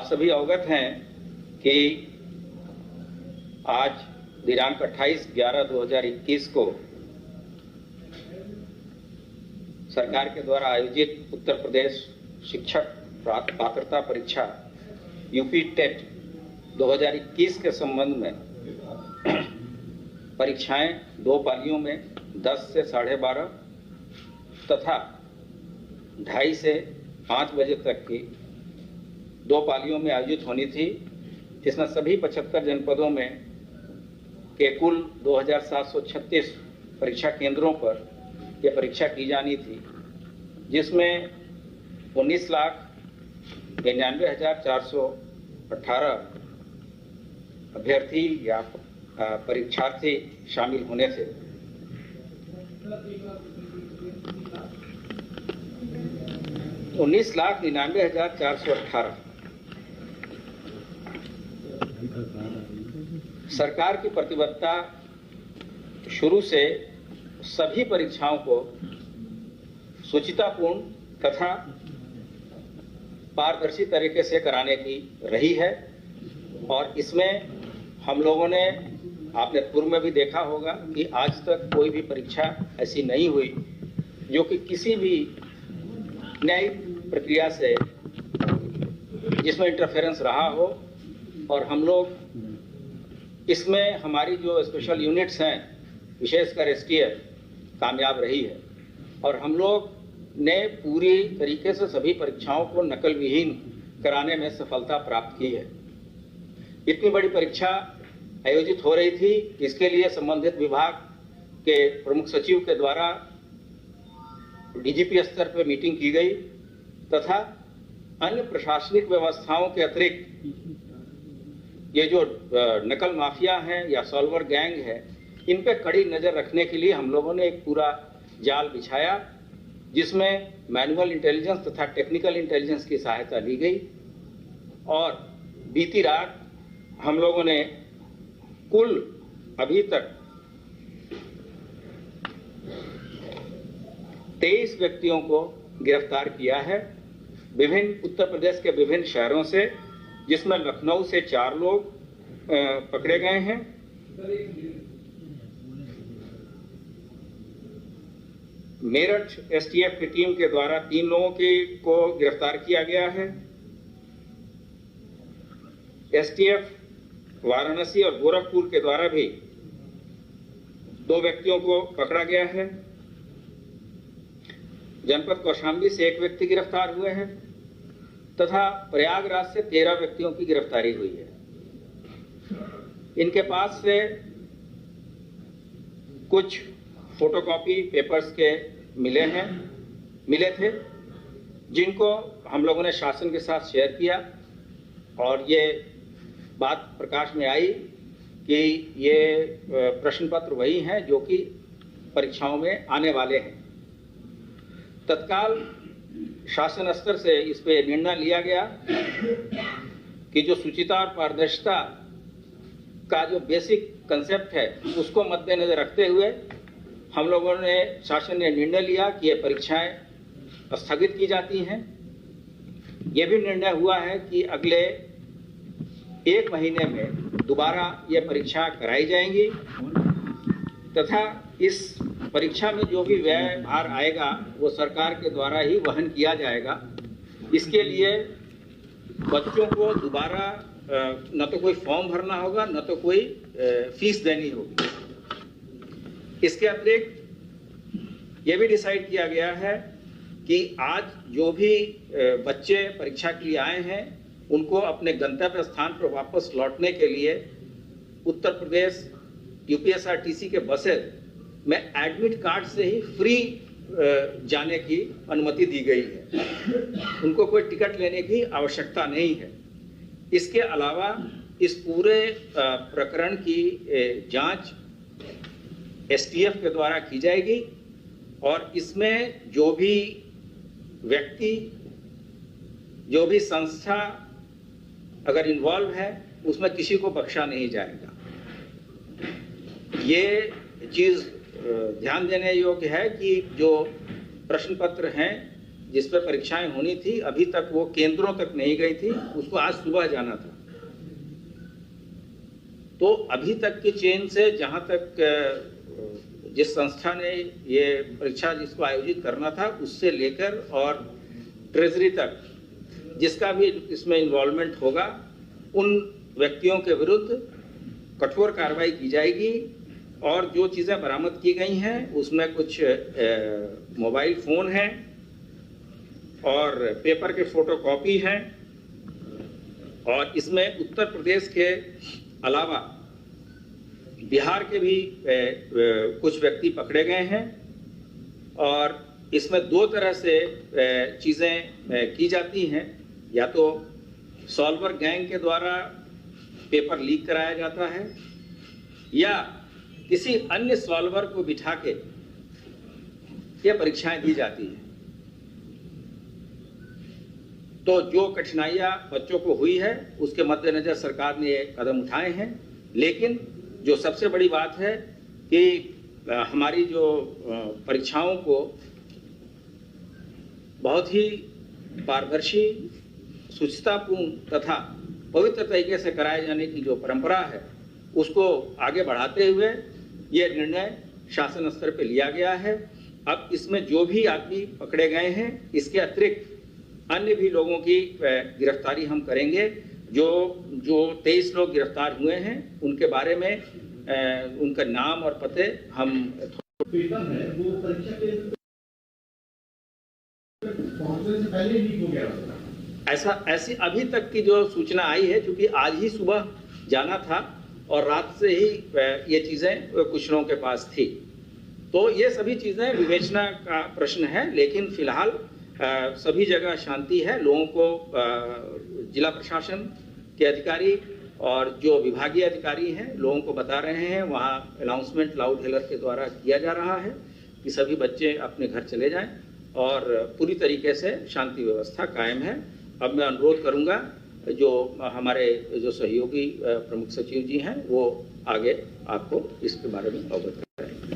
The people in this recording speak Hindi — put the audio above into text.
आप सभी अवगत हैं कि आज दिनांक 28/11/2021 को सरकार के द्वारा आयोजित उत्तर प्रदेश शिक्षक पात्रता परीक्षा यूपी टेट 2021 के संबंध में परीक्षाएं 2 पालियों में 10 से 12:30 तथा 2:30 से 5 बजे तक की 2 पालियों में आयोजित होनी थी। इसमें सभी 75 जनपदों में के कुल 2736 परीक्षा केंद्रों पर यह परीक्षा की जानी थी, जिसमें 19,99,418 अभ्यर्थी या परीक्षार्थी शामिल होने थे। $19,99,418 सरकार की प्रतिबद्धता शुरू से सभी परीक्षाओं को शुचितापूर्ण तथा पारदर्शी तरीके से कराने की रही है। और इसमें हम लोगों ने, आपने पूर्व में भी देखा होगा कि आज तक कोई भी परीक्षा ऐसी नहीं हुई जो कि किसी भी न्यायिक प्रक्रिया से जिसमें इंटरफेरेंस रहा हो। और हम लोग इसमें हमारी जो स्पेशल यूनिट्स हैं, विशेषकर एसटीएफ, कामयाब रही है और हम लोग ने पूरी तरीके से सभी परीक्षाओं को नकल विहीन कराने में सफलता प्राप्त की है। इतनी बड़ी परीक्षा आयोजित हो रही थी, इसके लिए संबंधित विभाग के प्रमुख सचिव के द्वारा डीजीपी स्तर पर मीटिंग की गई तथा अन्य प्रशासनिक व्यवस्थाओं के अतिरिक्त ये जो नकल माफिया हैं या सॉल्वर गैंग है, इन पे कड़ी नजर रखने के लिए हम लोगों ने एक पूरा जाल बिछाया, जिसमें मैनुअल इंटेलिजेंस तथा टेक्निकल इंटेलिजेंस की सहायता ली गई। और बीती रात हम लोगों ने कुल अभी तक 23 व्यक्तियों को गिरफ्तार किया है विभिन्न उत्तर प्रदेश के विभिन्न शहरों से, जिसमें लखनऊ से 4 लोग पकड़े गए हैं। मेरठ एसटीएफ की टीम के द्वारा 3 लोगों को गिरफ्तार किया गया है। एसटीएफ वाराणसी और गोरखपुर के द्वारा भी 2 व्यक्तियों को पकड़ा गया है। जनपद कौशाम्बी से 1 व्यक्ति गिरफ्तार हुए हैं तथा प्रयागराज से 13 व्यक्तियों की गिरफ्तारी हुई है। इनके पास से कुछ फोटोकॉपी पेपर्स के मिले थे, जिनको हम लोगों ने शासन के साथ शेयर किया और ये बात प्रकाश में आई कि ये प्रश्न पत्र वही हैं जो कि परीक्षाओं में आने वाले हैं। तत्काल शासन स्तर से इस पे निर्णय लिया गया कि जो शुचिता और पारदर्शिता का जो बेसिक कंसेप्ट है, उसको मद्देनजर रखते हुए हम लोगों ने, शासन ने निर्णय लिया कि ये परीक्षाएं स्थगित की जाती हैं। ये भी निर्णय हुआ है कि अगले 1 महीने में दोबारा ये परीक्षा कराई जाएंगी तथा इस परीक्षा में जो भी व्यय भार आएगा वो सरकार के द्वारा ही वहन किया जाएगा। इसके लिए बच्चों को दोबारा न तो कोई फॉर्म भरना होगा, न तो कोई फीस देनी होगी। इसके अतिरिक्त ये भी डिसाइड किया गया है कि आज जो भी बच्चे परीक्षा के लिए आए हैं, उनको अपने गंतव्य स्थान पर वापस लौटने के लिए उत्तर प्रदेश यूपीएसआरटीसी के बसें में एडमिट कार्ड से ही फ्री जाने की अनुमति दी गई है। उनको कोई टिकट लेने की आवश्यकता नहीं है। इसके अलावा इस पूरे प्रकरण की जांच एसटीएफ के द्वारा की जाएगी और इसमें जो भी व्यक्ति, जो भी संस्था अगर इन्वॉल्व है, उसमें किसी को बख्शा नहीं जाएगा। ये चीज ध्यान देने योग्य है कि जो प्रश्न पत्र हैं जिस पर परीक्षाएं होनी थी अभी तक वो केंद्रों तक नहीं गई थी, उसको आज सुबह जाना था। तो अभी तक की चेन से जहां तक जिस संस्था ने ये परीक्षा जिसको आयोजित करना था उससे लेकर और ट्रेजरी तक जिसका भी इसमें इन्वॉल्वमेंट होगा, उन व्यक्तियों के विरुद्ध कठोर कार्रवाई की जाएगी। और जो चीज़ें बरामद की गई हैं उसमें कुछ मोबाइल फ़ोन हैं और पेपर के फोटोकॉपी हैं, और इसमें उत्तर प्रदेश के अलावा बिहार के भी कुछ व्यक्ति पकड़े गए हैं। और इसमें दो तरह से चीज़ें की जाती हैं, या तो सॉल्वर गैंग के द्वारा पेपर लीक कराया जाता है या किसी अन्य सॉल्वर को बिठा के ये परीक्षाएं दी जाती हैं। तो जो कठिनाइयां बच्चों को हुई है उसके मद्देनजर सरकार ने ये कदम उठाए हैं। लेकिन जो सबसे बड़ी बात है कि हमारी जो परीक्षाओं को बहुत ही पारदर्शी, शुचितापूर्ण तथा पवित्र तरीके से कराए जाने की जो परंपरा है उसको आगे बढ़ाते हुए ये निर्णय शासन स्तर पर लिया गया है। अब इसमें जो भी आदमी पकड़े गए हैं इसके अतिरिक्त अन्य भी लोगों की गिरफ्तारी हम करेंगे। जो 23 लोग गिरफ्तार हुए हैं उनके बारे में उनका नाम और पते हम पेपर है वो परीक्षा के पहुंचने से पहले लीक हो गया। ऐसी अभी तक की जो सूचना आई है, क्योंकि आज ही सुबह जाना था और रात से ही ये चीज़ें कुछ लोगों के पास थी, तो ये सभी चीज़ें विवेचना का प्रश्न है। लेकिन फिलहाल सभी जगह शांति है। लोगों को जिला प्रशासन के अधिकारी और जो विभागीय अधिकारी हैं लोगों को बता रहे हैं, वहाँ अनाउंसमेंट लाउड हेलर के द्वारा किया जा रहा है कि सभी बच्चे अपने घर चले जाएं और पूरी तरीके से शांति व्यवस्था कायम है। अब मैं अनुरोध करूंगा जो हमारे जो सहयोगी प्रमुख सचिव जी हैं वो आगे आपको इसके बारे में अवगत कराएंगे।